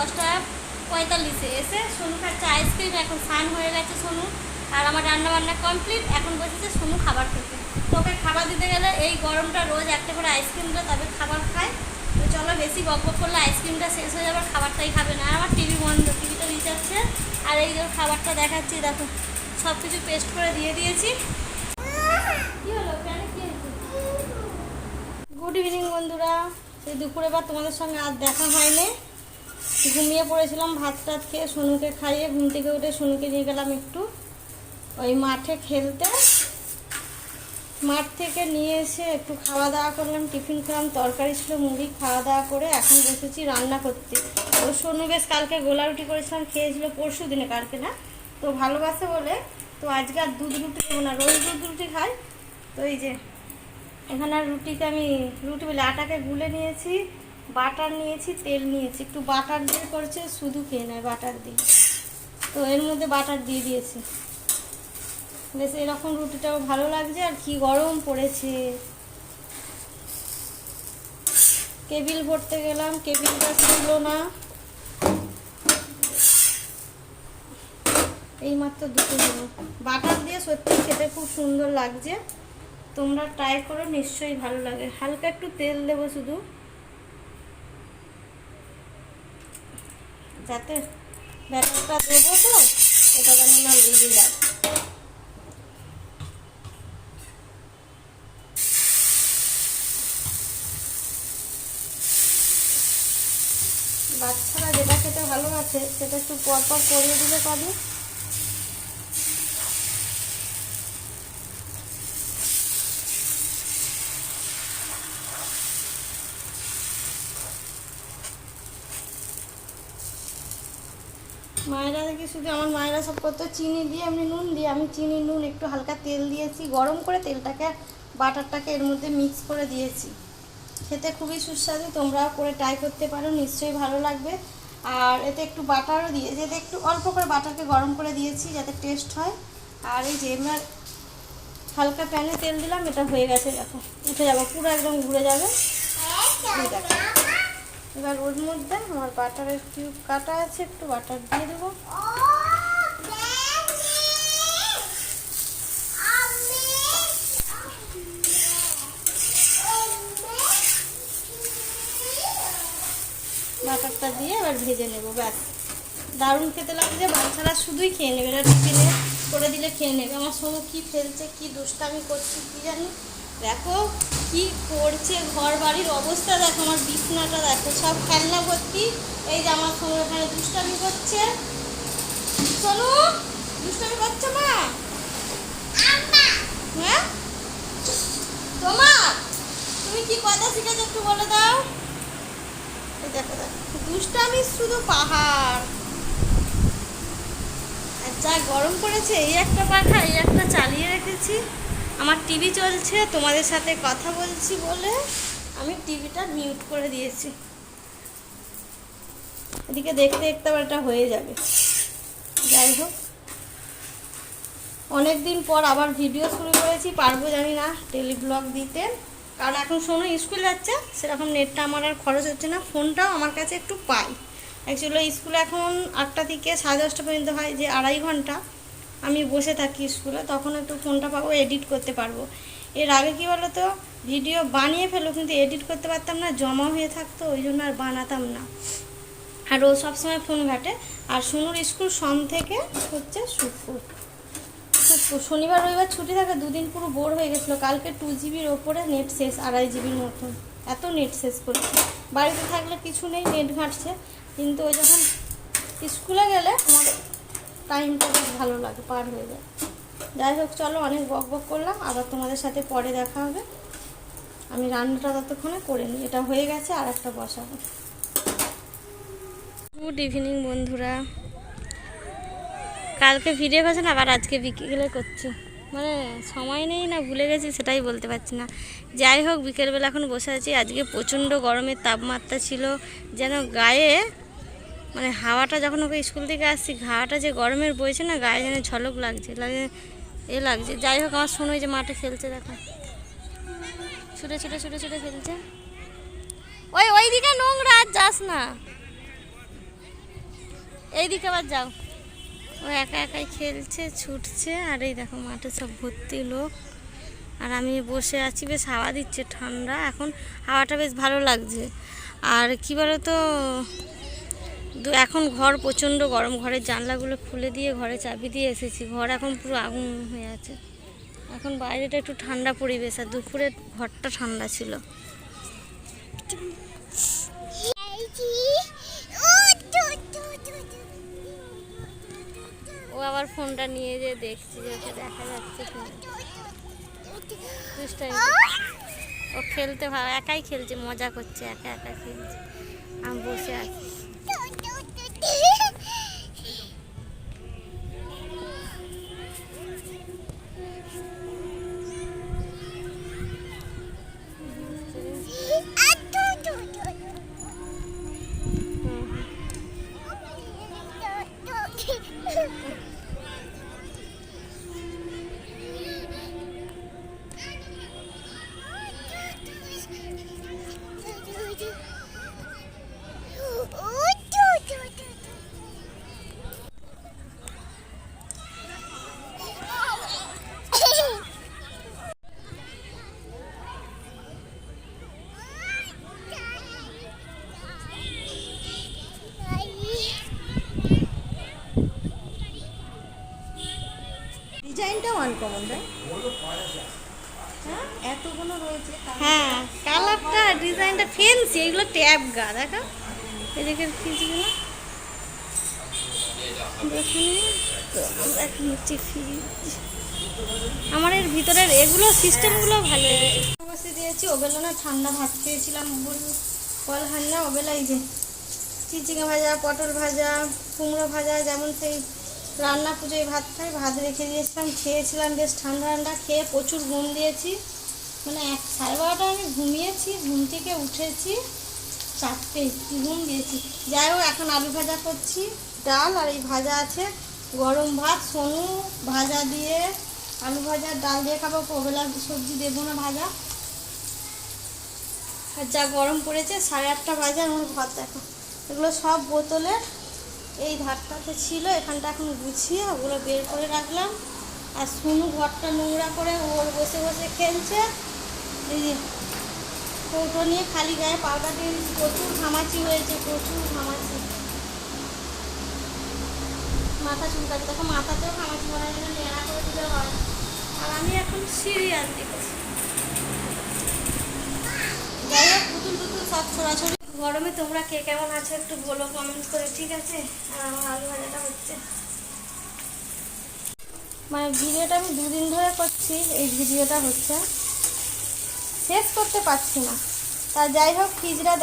10:45-এ। এসে সোনু খাচ্ছে আইসক্রিম। এখন স্নান হয়ে গেছে সোনু, আর আমার রান্নাবান্না কমপ্লিট। এখন বসেছে সোনু খাবার খেতে। তোকে খাবার দিতে গেলে এই গরমটা রোজ একটা করে আইসক্রিম দিলে তবে খাবার খায়। তো চলো, বেশি বক করলে আইসক্রিমটা শেষ হয়ে যাবে, খাবারটাই খাবে না। আর আমার টিভি বন্ধ, টিভিটা রিচার্জছে। আর এই যে খাবারটা দেখাচ্ছি, দেখো সব কিছু পেস্ট করে দিয়ে দিয়েছি। কী হলো, কেন কী হয়েছে? গুড ইভিনিং বন্ধুরা। সেই দুপুরে বা তোমাদের সঙ্গে আর দেখা হয়নি, ঘুমিয়ে পড়েছিলাম। ভাত টাত খেয়ে সোনুকে খাইয়ে ঘুম থেকে উঠে সোনুকে নিয়ে গেলাম একটু ওই মাঠে খেলতে। মাঠ থেকে নিয়ে এসে একটু খাওয়া দাওয়া করলাম, টিফিন খেলাম, তরকারি ছিল মুড়ি, খাওয়া দাওয়া করে এখন বসেছি রান্না করতে। তো সোনু বেশ কালকে গোলা রুটি করেছিলাম, খেয়েছিল পরশু দিনে, কালকে না। তো ভালোবাসে বলে তো আজকে আর দুধ রুটি দেবো না, রোজ দুধ রুটি খাই। তো এই যে এখানে আর রুটিকে আমি রুটি বলে আটাকে গুলে নিয়েছি, বাটার নিয়েছি, তেল নিয়েছি। একটু বাটার দিয়ে করছে, শুধু খেয়ে নেয় বাটার দিয়ে। তো এর মধ্যে বাটার দিয়ে দিয়েছি, বেশ এরকম রুটিটাও ভালো লাগছে। আর কি গরম পড়েছে। কেবিল ভরতে গেলাম, কেবিলটা ছিল না, এইমাত্র দুটো হলো। বাটার দিয়ে সত্যি খেতে খুব সুন্দর লাগছে, তোমরা ট্রাই করো, নিশ্চয়ই ভালো লাগে। হালকা একটু তেল দেবো শুধু, যাতে ব্যাটারটা দেবো তো এটা যেন না লেগে যায়। বাচ্চারা যেটা খেতে ভালোবাসে সেটা একটু পরপর করিয়ে দিলে পাবে। মায়েরা দেখি শুধু, আমার মায়েরা সব করতে চিনি দিয়ে, এমনি নুন দিয়ে, আমি চিনি নুন একটু হালকা তেল দিয়েছি, গরম করে তেলটাকে বাটারটাকে এর মধ্যে মিক্স করে দিয়েছি। খেতে খুবই সুস্বাদু, তোমরাও করে ট্রাই করতে পারো, নিশ্চয়ই ভালো লাগবে। আর এতে একটু বাটারও দিয়েছি, এতে একটু অল্প করে বাটারকে গরম করে দিয়েছি যাতে টেস্ট হয়। আর এই যে এবার হালকা প্যানে তেল দিলাম, এটা হয়ে গেছে, দেখো উঠে যাবে পুরো, একদম ঘুরে যাবে। দেখো এবার ওর মধ্যে আমার বাটারের কিউব কাটা আছে, একটু বাটার দিয়ে দেবো। বাটারটা দিয়ে এবার ভেজে নেব, ব্যাস। দারুণ খেতে লাগছে, বাচ্চারা শুধুই খেয়ে নেবে, এটা টিফিনে করে দিলে খেয়ে নেবে। আমার সোনু কি ফেলছে, কি দুষ্টামি করছে কি জানি। দেখো কি করছে, ঘর বাড়ির অবস্থা দেখো, আমার বিছনাটা দেখো, সব খেলনা ভর্তি। এই যে আমার সোনু এখানে দুষ্টামি করছে। সোনু দুষ্টামি করছে মা, হ্যাঁ তোমার, তুমি কি কথা শিখেছো একটু বলে দাও। দেখো দেখো দুষ্টামি শুধু পাহাড়। আর যা গরম পড়েছে, এই একটা পাখা এই একটা চালিয়ে রেখেছি। আমার টিভি চলছে, তোমাদের সাথে কথা বলছি বলে আমি টিভিটা মিউট করে দিয়েছি। এদিকে দেখতে দেখতে আবার এটা হয়ে যাবে। যাই হোক, অনেক দিন পর আবার ভিডিও শুরু করেছি, পারবো জানি না ডেলি ব্লগ দিতে, কারণ এখন শোনো স্কুল যাচ্ছে, সেরকম নেটটা আমার আর খরচ হচ্ছে না। ফোনটাও আমার কাছে একটু পাই, অ্যাকচুয়ালি স্কুল এখন 8টা থেকে 10:30 পর্যন্ত হয়, যে 2.5 ঘন্টা আমি বসে থাকি স্কুলে, তখন একটু ফোনটা পাবো, এডিট করতে পারবো। এর আগে কী বলো তো, ভিডিও বানিয়ে ফেলো কিন্তু এডিট করতে পারতাম না, জমা হয়ে থাকতো, ওই জন্য আর বানাতাম না। আর ও সবসময় ফোন ঘাটে। আর সোনুর স্কুল সোম থেকে হচ্ছে শুক্র, শনিবার রবিবার ছুটি থাকে, দুদিন পুরো বোর হয়ে গেছিলো। কালকে 2 জিবির ওপরে নেট শেষ, 2.5 জিবির মতন, এত নেট শেষ করেছে। বাড়িতে থাকলে কিছু নেই, নেট ঘাঁটছে, কিন্তু ওই যখন স্কুলে গেলে আমার টাইমটা বেশ ভালো লাগে, পার হয়ে যায়। যাই হোক চলো, অনেক বক বক করলাম, আবার তোমাদের সাথে পরে দেখা হবে। আমি রান্নাটা ততক্ষণে করে নিই, এটা হয়ে গেছে, আর একটা বসাবো। গুড ইভিনিং বন্ধুরা। কালকে ভিডিও করছে না, আবার আজকে বিকেলে করছি, মানে সময় নেই না ভুলে গেছি সেটাই বলতে পারছি না। যাই হোক, বিকেলবেলা এখন বসে আছি। আজকে প্রচণ্ড গরমের তাপমাত্রা ছিল, যেন গায়ে মানে হাওয়াটা, যখন ওকে স্কুল থেকে আসছি, ঘাটা যে গরমের বইছে না, গায়ে যেন ঝলক লাগছে, লাগছে। যাই হোক, আমার শোনো যে মাঠে খেলছে, দেখো ছুটে ছুটে ছুটে ছুটে খেলছে। ওই দিকে নোংরা, আর যাস না। এইদিকে আবার যাও। ও একা একাই খেলছে, ছুটছে। আর এই দেখো মাঠে সব ভর্তি লোক। আর আমি বসে আছি, বেশ হাওয়া দিচ্ছে ঠান্ডা, এখন হাওয়াটা বেশ ভালো লাগছে। আর কী বলো তো, এখন ঘর প্রচণ্ড গরম, ঘরের জানলাগুলো খুলে দিয়ে ঘরে চাবি দিয়ে এসেছি, ঘর এখন পুরো আগুন হয়ে আছে। এখন বাইরেটা একটু ঠান্ডা পরিবেশ, আর দুপুরে ঘরটা ঠান্ডা ছিল। ও আবার ফোনটা নিয়ে যে দেখছি যে ওকে দেখা যাচ্ছে দুষ্টাই। ও খেলতে ভালো, একাই খেলছে, মজা করছে, একা একা খেলছে। আমি বসে আছি। ডিজাইনটাও আনকমন, তাই? হ্যাঁ, এতগুলো রয়েছে। হ্যাঁ, কালারটা ডিজাইনটা ফেন্সি, এগুলো ট্যাব গা দেখো, এদিকে ফ্রিজগুলো এখন হচ্ছে ফ্রিজ। আমার এর ভিতরের এগুলো সিস্টেমগুলো ভালো লেগেছে। বসে দিয়েছি, ওবেলা না ঠান্ডা ভাত খেয়েছিলাম, বল হান্না ওবেলা এই যে চিচিঙ্গা ভাজা, পটল ভাজা, কুমড়ো ভাজা, যেমন সেই রান্না পুজোয় ভাত খাই, ভাত রেখে দিয়েছিলাম, খেয়েছিলাম বেশ ঠান্ডা ঠান্ডা, খেয়ে প্রচুর ঘুম দিয়েছি। মানে 12:30 আমি ঘুমিয়েছি, ঘুম থেকে উঠেছি 4টে, ঘুম দিয়েছি। যাই হোক, এখন আলু ভাজা করছি, ডাল আর এই ভাজা আছে, গরম ভাত, সোনু ভাজা দিয়ে আলু ভাজা ডাল দিয়ে খাবো, ওবেলা সবজি দেবো না ভাজা। আর যা গরম পড়েছে, 8:30 বাজে, আমার ভাত দেখো, এগুলো সব বোতলের এই ধারটাতে ছিল, এখানটা এখন গুছিয়ে ওগুলো বের করে রাখলাম। আর সোনু ঘরটা নোংরা করে ওর বসে বসে খেলছে, এই কৌটো নিয়ে খালি গায়ে পাউডার দিয়ে প্রচুর ঘামাচি হয়েছে, প্রচুর ঘামাচি, মাথা চুলকাচ্ছে, দেখো মাথাতেও ঘামাচি, মনে হয় নেড়া করে দিতে হয়। আর আমি এখন সিরিয়াল দেখছি। যাই হোক, পুতুল টুতুল সব ছোড়াছড়ি। গরমে তোমরা কে কেমন আছো একটু বলো কমেন্ট করে, ঠিক আছে? আর আমার আলু ভাজাটা হচ্ছে, মানে ভিডিওটা আমি 2 দিন ধরে করছি, এই ভিডিওটা হচ্ছে, শেষ করতে পারছি না। তা যাই হোক, ফ্রিজটা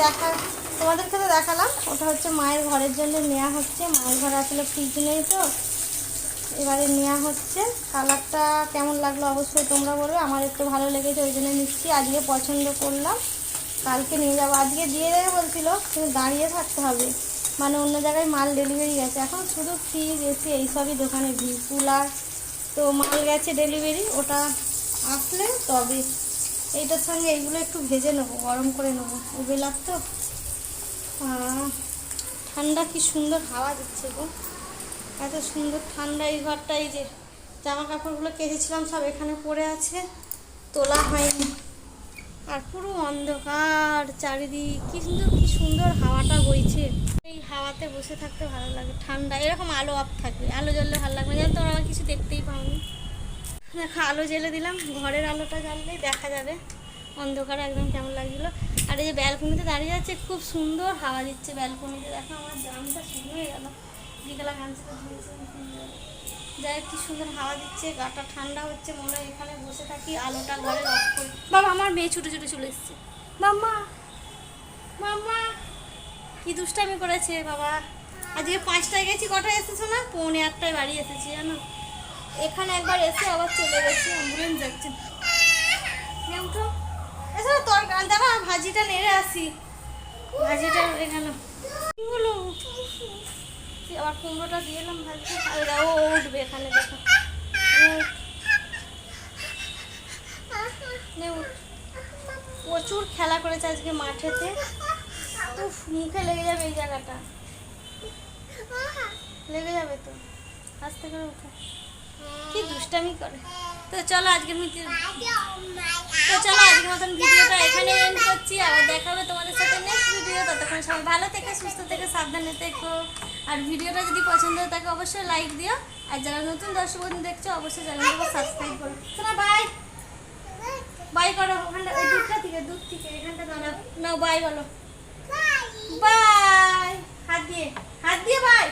তোমাদেরকে তো দেখালাম, ওটা হচ্ছে মায়ের ঘরের জন্য নেওয়া হচ্ছে। মায়ের ঘরে আসলে ফ্রিজ নেই, তো এবারে নেওয়া হচ্ছে। কালারটা কেমন লাগলো অবশ্যই তোমরা বলবে, আমার একটু ভালো লেগেছে, ওই জন্য নিচ্ছি। আজকে পছন্দ করলাম, কালকে নিয়ে যাবো। আজকে দিয়ে দেবে বলছিল, কিন্তু দাঁড়িয়ে থাকতে হবে, মানে অন্য জায়গায় মাল ডেলিভারি গেছে, এখন শুধু ফ্রিজ এসি এইসবই দোকানে ভিড়, কুলার তো মাল গেছে ডেলিভারি, ওটা আসলে তবে এইটার সঙ্গে এইগুলো একটু ভেজে নেবো, গরম করে নেবো, ওবেলার তো। ঠান্ডা, কি সুন্দর হাওয়া দিচ্ছে গো, এত সুন্দর ঠান্ডা। এই ঘরটা, এই যে জামা কাপড়গুলো কেচেছিলাম সব এখানে পড়ে আছে, তোলা হয়নি। আর পুরো অন্ধকার চারিদিক, কি সুন্দর হাওয়াটা বইছে। এই হাওয়াতে বসে থাকতে ভালো লাগে, ঠান্ডা। এরকম আলো অফ থাকবে, আলো জ্বললে ভালো লাগবে, যেন তোমরা আমার কিছু দেখতেই পাওনি। দেখো আলো জ্বেলে দিলাম, ঘরের আলোটা জ্বাললেই দেখা যাবে অন্ধকারে একদম কেমন লাগছিলো। আর এই যে ব্যালকনিতে দাঁড়িয়ে আছে, খুব সুন্দর হাওয়া দিচ্ছে ব্যালকনিতে। দেখো আমার জামটা শুরু হয়ে গেল, বিকেলা গামছাটা ধুয়েছিলাম সুন্দর। যাই হোক, কি সুন্দর হাওয়া দিচ্ছে, গাটা ঠান্ডা হচ্ছে, মনে হয় এখানে বসে থাকি, আলোটা ঘরে অফ করি। বাবা, আমার মেয়ে ছুটে ছুটে চলে এসছে, মাম্মা মাম্মা, কি দুষ্টামি করেছে বাবা। আজকে 5টায় গেছি, কটায় এসেছো না? 7:45 বাড়ি এসেছি, জানো। এখানে একবার এসে আবার চলে গেছি, অ্যাম্বুলেন্স যাচ্ছে। উঠো, এসো, তরকারি দাঁড়া, ভাজিটা নেড়ে আসি, ভাজিটা এখানে বলো। আবার কুমড়োটা দিয়ে এলাম ভাজি, আর ও উঠবে এখানে, দেখো প্রচুর খেলা করেছে আজকে মাঠেতে, মুখে লেগে যাবে এই জায়গাটা। লেগে যাবে তো, আস্তে করে উঠো। কি দুষ্টামি করে। তো চলো আজকের মতন ভিডিওটা এখানে এন্ড করছি। আবার দেখা হবে তোমাদের সাথে নেক্সট ভিডিও। ততক্ষণ সবাই ভালো থেকে, সুস্থ থেকে, সাবধানে থেকো। আর ভিডিওটা যদি পছন্দ হয় তাকে অবশ্যই লাইক দিও। আর যারা নতুন দর্শক বন্ধু দেখছো অবশ্যই চ্যানেলটাকে সাবস্ক্রাইব করো। শোনা বাই বাই করো। ওখানটা ওই দূর থেকে এখানটা দাঁড়াও। নাও বাই বলো। বাই হাত দিয়ে বাই।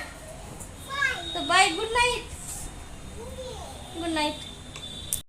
তো bye, good night. Good night.